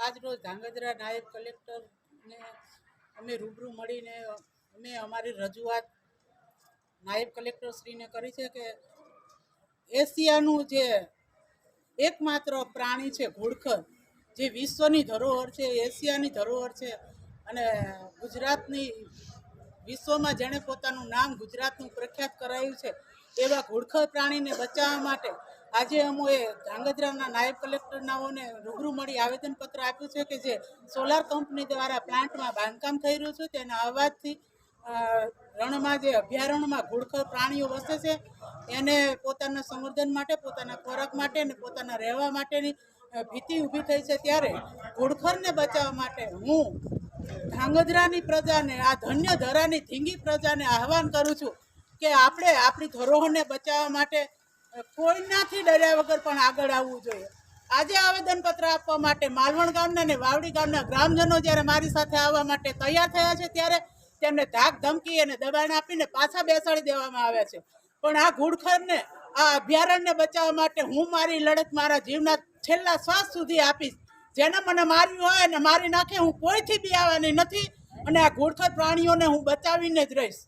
આજ રોજ ધાંગધ્રા નાયબ કલેક્ટરને અમે રૂબરૂ મળીને અમે અમારી રજૂઆત નાયબ કલેક્ટરશ્રીને કરી છે કે એશિયાનું જે એકમાત્ર પ્રાણી છે ઘોડખર, જે વિશ્વની ધરોહર છે, એશિયાની ધરોહર છે અને ગુજરાતની વિશ્વમાં જેણે પોતાનું નામ ગુજરાતનું પ્રખ્યાત કરાયું છે એવા ઘોડખર પ્રાણીને બચાવવા માટે આજે અમે ધાંગધ્રાના નાયબ કલેક્ટરનાઓને રૂબરૂ મળી આવેદનપત્ર આપ્યું છે કે જે સોલાર કંપની દ્વારા પ્લાન્ટમાં બાંધકામ થઈ રહ્યું છે તેના અવાજથી રણમાં જે અભયારણ્યમાં ઘોડખર પ્રાણીઓ વસે છે એને પોતાના સંવર્ધન માટે, પોતાના ખોરાક માટે અને પોતાના રહેવા માટેની ભીતિ ઊભી થઈ છે। ત્યારે ઘોડખરને બચાવવા માટે હું ધાંગધ્રાની પ્રજાને, આ ધન્ય ધરાની ધીંગી પ્રજાને આહવાન કરું છું કે આપણે આપણી ધરોહરને બચાવવા માટે કોઈનાથી ડર્યા વગર પણ આગળ આવવું જોઈએ। આજે આવેદનપત્ર આપવા માટે માલવણ ગામના અને વાવડી ગામના ગ્રામજનો જ્યારે મારી સાથે આવવા માટે તૈયાર થયા છે ત્યારે તેમને ધાક ધમકી અને દબાણ આપીને પાછા બેસાડી દેવામાં આવ્યા છે। પણ આ ઘોડખરને, આ અભયારણ્યને બચાવવા માટે હું મારી લડત મારા જીવના છેલ્લા શ્વાસ સુધી આપીશ। જેને મને માર્યું હોય અને મારી નાખે, હું કોઈથી બી આવવાની નથી અને આ ઘોડખર પ્રાણીઓને હું બચાવીને જ રહીશ।